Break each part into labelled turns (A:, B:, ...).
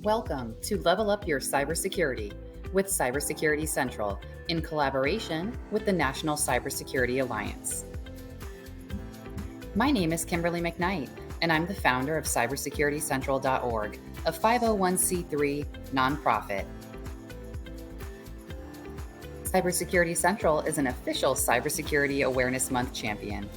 A: Welcome to Level Up Your Cybersecurity with Cybersecurity Central in collaboration with the National Cybersecurity Alliance. My name is Kimberly McKnight, and I'm the founder of cybersecuritycentral.org, a 501c3 nonprofit. Cybersecurity Central is an official Cybersecurity Awareness Month champion.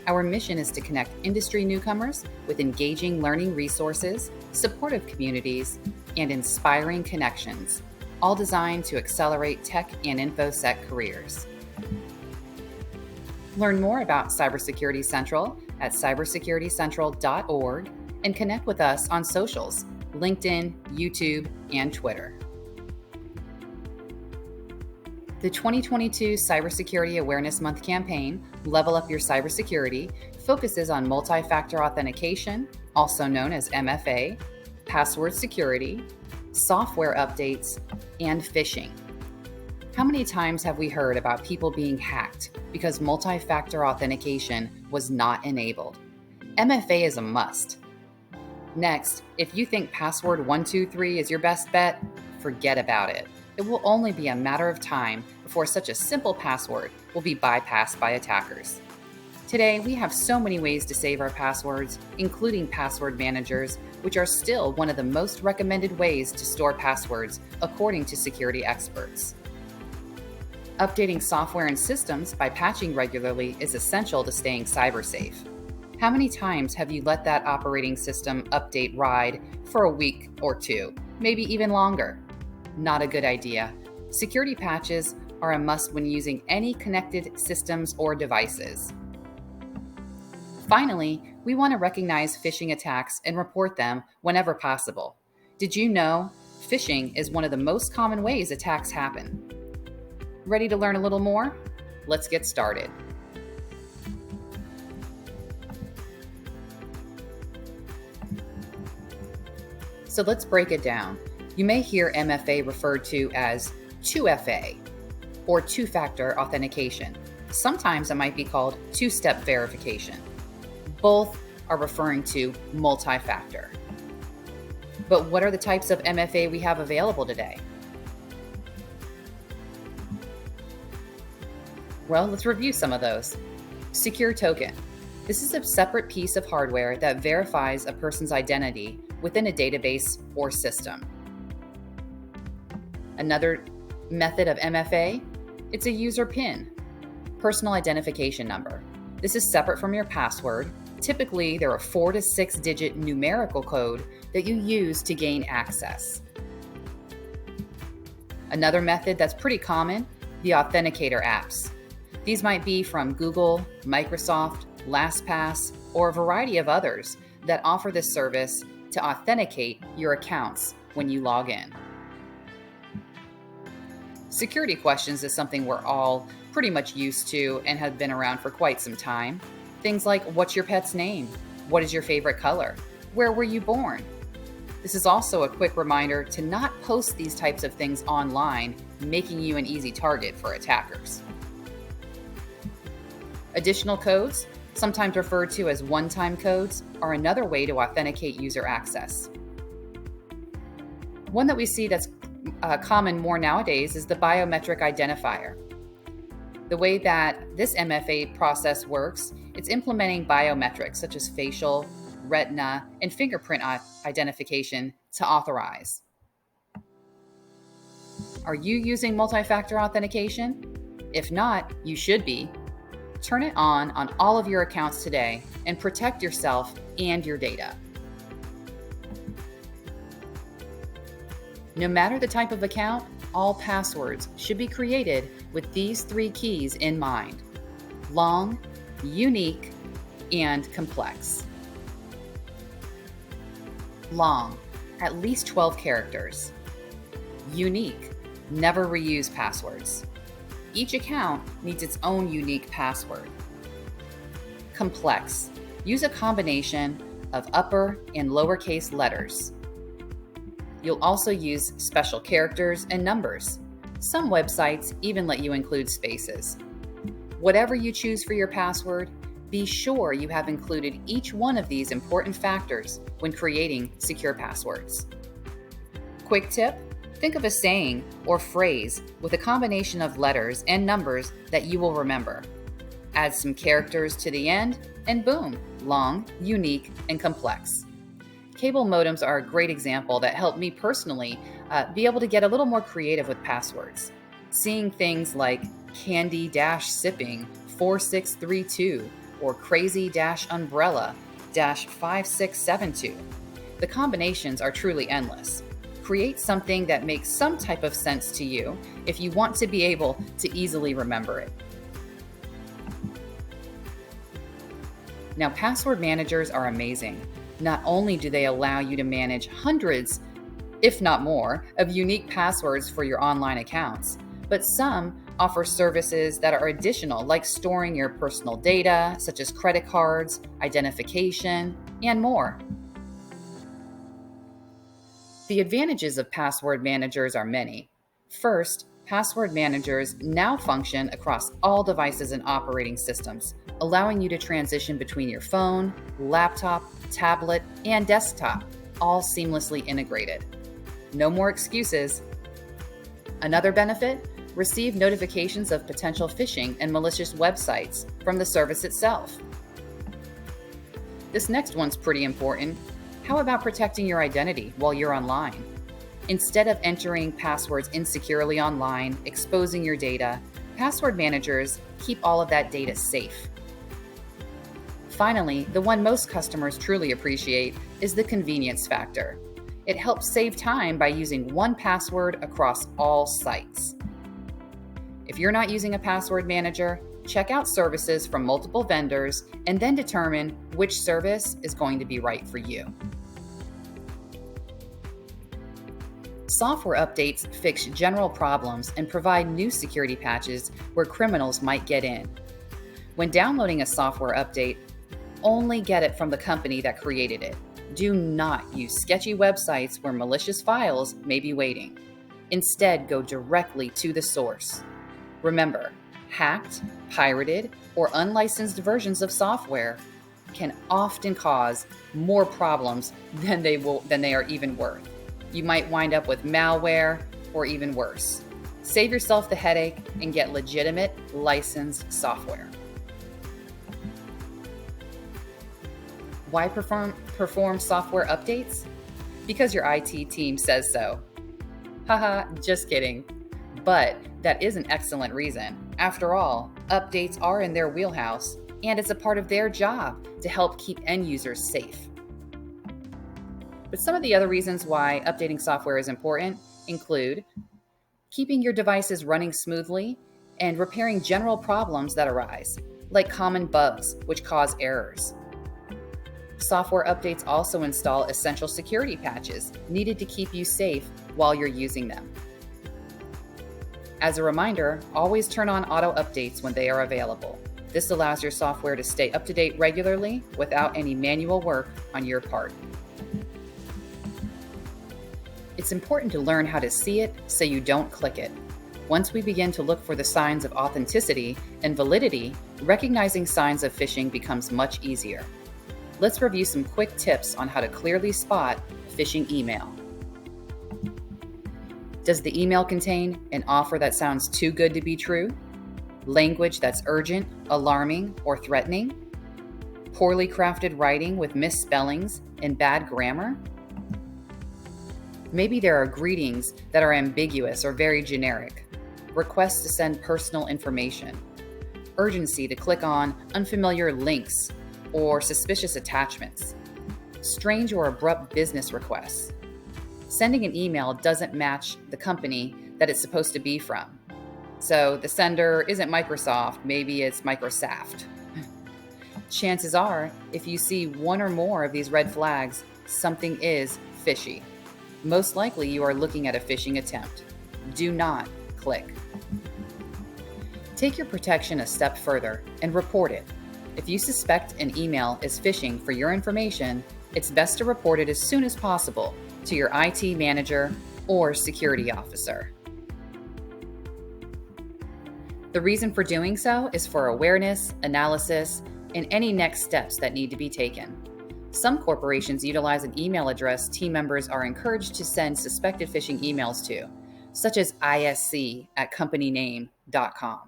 A: Our mission is to connect industry newcomers with engaging learning resources, supportive communities, and inspiring connections, all designed to accelerate tech and InfoSec careers. Learn more about Cybersecurity Central at cybersecuritycentral.org and connect with us on socials, LinkedIn, YouTube, and Twitter. The 2022 Cybersecurity Awareness Month campaign, Level Up Your Cybersecurity, focuses on multi-factor authentication, also known as MFA, password security, software updates, and phishing. How many times have we heard about people being hacked because multi-factor authentication was not enabled? MFA is a must. Next, if you think password 123 is your best bet, forget about it. It will only be a matter of time before such a simple password will be bypassed by attackers. Today, we have so many ways to save our passwords, including password managers, which are still one of the most recommended ways to store passwords, according to security experts. Updating software and systems by patching regularly is essential to staying cyber safe. How many times have you let that operating system update ride for a week or two, maybe even longer? Not a good idea. Security patches are a must when using any connected systems or devices. Finally, we want to recognize phishing attacks and report them whenever possible. Did you know phishing is one of the most common ways attacks happen? Ready to learn a little more? Let's get started. So let's break it down. You may hear MFA referred to as 2FA or two-factor authentication. Sometimes it might be called two-step verification. Both are referring to multi-factor. But what are the types of MFA we have available today? Well, let's review some of those. Secure token. This is a separate piece of hardware that verifies a person's identity within a database or system. Another method of MFA, it's a user PIN, personal identification number. This is separate from your password. Typically, there are 4 to 6 digit numerical code that you use to gain access. Another method that's pretty common, the authenticator apps. These might be from Google, Microsoft, LastPass, or a variety of others that offer this service to authenticate your accounts when you log in. Security questions is something we're all pretty much used to and have been around for quite some time. Things like, what's your pet's name? What is your favorite color? Where were you born? This is also a quick reminder to not post these types of things online, making you an easy target for attackers. Additional codes, sometimes referred to as one-time codes, are another way to authenticate user access. One that we see that's common more nowadays is the biometric identifier. The way that this MFA process works, it's implementing biometrics such as facial, retina, and fingerprint identification to authorize. Are you using multi-factor authentication? If not, you should be. Turn it on all of your accounts today and protect yourself and your data. No matter the type of account, all passwords should be created with these 3 keys in mind: long, unique, and complex. Long, at least 12 characters. Unique, never reuse passwords. Each account needs its own unique password. Complex, use a combination of upper and lowercase letters. You'll also use special characters and numbers. Some websites even let you include spaces. Whatever you choose for your password, be sure you have included each one of these important factors when creating secure passwords. Quick tip: think of a saying or phrase with a combination of letters and numbers that you will remember. Add some characters to the end, and boom, long, unique, and complex. Cable modems are a great example that helped me personally be able to get a little more creative with passwords. Seeing things like candy-sipping 4632 or crazy-umbrella-5672. The combinations are truly endless. Create something that makes some type of sense to you if you want to be able to easily remember it. Now, password managers are amazing. Not only do they allow you to manage hundreds, if not more, of unique passwords for your online accounts, but some offer services that are additional, like storing your personal data, such as credit cards, identification, and more. The advantages of password managers are many. First, password managers now function across all devices and operating systems, allowing you to transition between your phone, laptop, tablet, and desktop, all seamlessly integrated. No more excuses. Another benefit: receive notifications of potential phishing and malicious websites from the service itself. This next one's pretty important. How about protecting your identity while you're online? Instead of entering passwords insecurely online, exposing your data, password managers keep all of that data safe. Finally, the one most customers truly appreciate is the convenience factor. It helps save time by using one password across all sites. If you're not using a password manager, check out services from multiple vendors and then determine which service is going to be right for you. Software updates fix general problems and provide new security patches where criminals might get in. When downloading a software update, only get it from the company that created it. Do not use sketchy websites where malicious files may be waiting. Instead, go directly to the source. Remember, hacked, pirated, or unlicensed versions of software can often cause more problems than they are even worth. You might wind up with malware or even worse. Save yourself the headache and get legitimate licensed software. Why perform software updates? Because your IT team says so. Haha, just kidding. But that is an excellent reason. After all, updates are in their wheelhouse, and it's a part of their job to help keep end users safe. But some of the other reasons why updating software is important include keeping your devices running smoothly and repairing general problems that arise, like common bugs which cause errors. Software updates also install essential security patches needed to keep you safe while you're using them. As a reminder, always turn on auto updates when they are available. This allows your software to stay up to date regularly without any manual work on your part. It's important to learn how to see it so you don't click it. Once we begin to look for the signs of authenticity and validity, recognizing signs of phishing becomes much easier. Let's review some quick tips on how to clearly spot a phishing email. Does the email contain an offer that sounds too good to be true? Language that's urgent, alarming, or threatening? Poorly crafted writing with misspellings and bad grammar? Maybe there are greetings that are ambiguous or very generic. Requests to send personal information. Urgency to click on unfamiliar links or suspicious attachments. Strange or abrupt business requests. Sending an email doesn't match the company that it's supposed to be from. So the sender isn't Microsoft, maybe it's Microsoft. Chances are, if you see one or more of these red flags, something is fishy. Most likely you are looking at a phishing attempt. Do not click. Take your protection a step further and report it. If you suspect an email is phishing for your information, it's best to report it as soon as possible to your IT manager or security officer. The reason for doing so is for awareness, analysis, and any next steps that need to be taken. Some corporations utilize an email address team members are encouraged to send suspected phishing emails to, such as isc@companyname.com.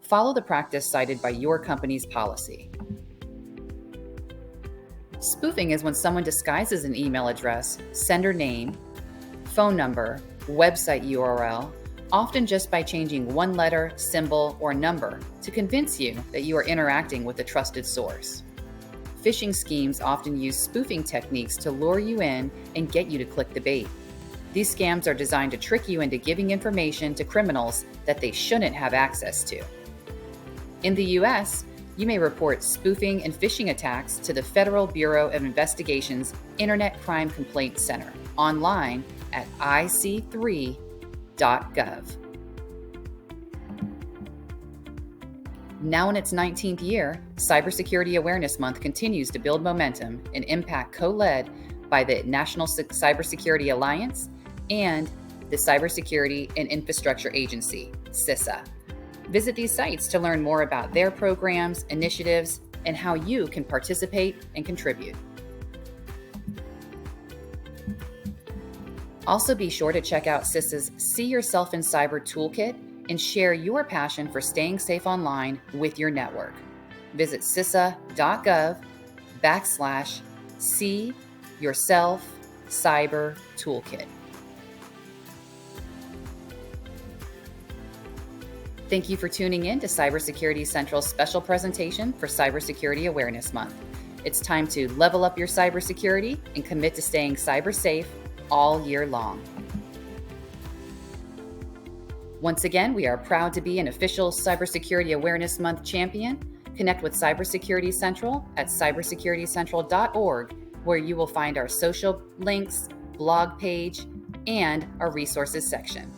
A: Follow the practice cited by your company's policy. Spoofing is when someone disguises an email address, sender name, phone number, website URL, often just by changing one letter, symbol, or number to convince you that you are interacting with a trusted source. Phishing schemes often use spoofing techniques to lure you in and get you to click the bait. These scams are designed to trick you into giving information to criminals that they shouldn't have access to. In the U.S., you may report spoofing and phishing attacks to the Federal Bureau of Investigation's Internet Crime Complaint Center online at ic3.gov. Now in its 19th year, Cybersecurity Awareness Month continues to build momentum and impact co-led by the National Cybersecurity Alliance and the Cybersecurity and Infrastructure Agency, CISA. Visit these sites to learn more about their programs, initiatives, and how you can participate and contribute. Also be sure to check out CISA's See Yourself in Cyber Toolkit and share your passion for staying safe online with your network. Visit cisa.gov/See Yourself Cyber Toolkit. Thank you for tuning in to Cybersecurity Central's special presentation for Cybersecurity Awareness Month. It's time to level up your cybersecurity and commit to staying cyber safe all year long. Once again, we are proud to be an official Cybersecurity Awareness Month champion. Connect with Cybersecurity Central at cybersecuritycentral.org, where you will find our social links, blog page, and our resources section.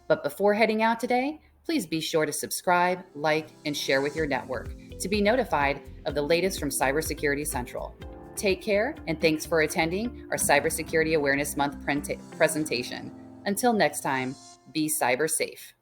A: But before heading out today, please be sure to subscribe, like, and share with your network to be notified of the latest from Cybersecurity Central. Take care, and thanks for attending our Cybersecurity Awareness Month presentation. Until next time, be cyber safe.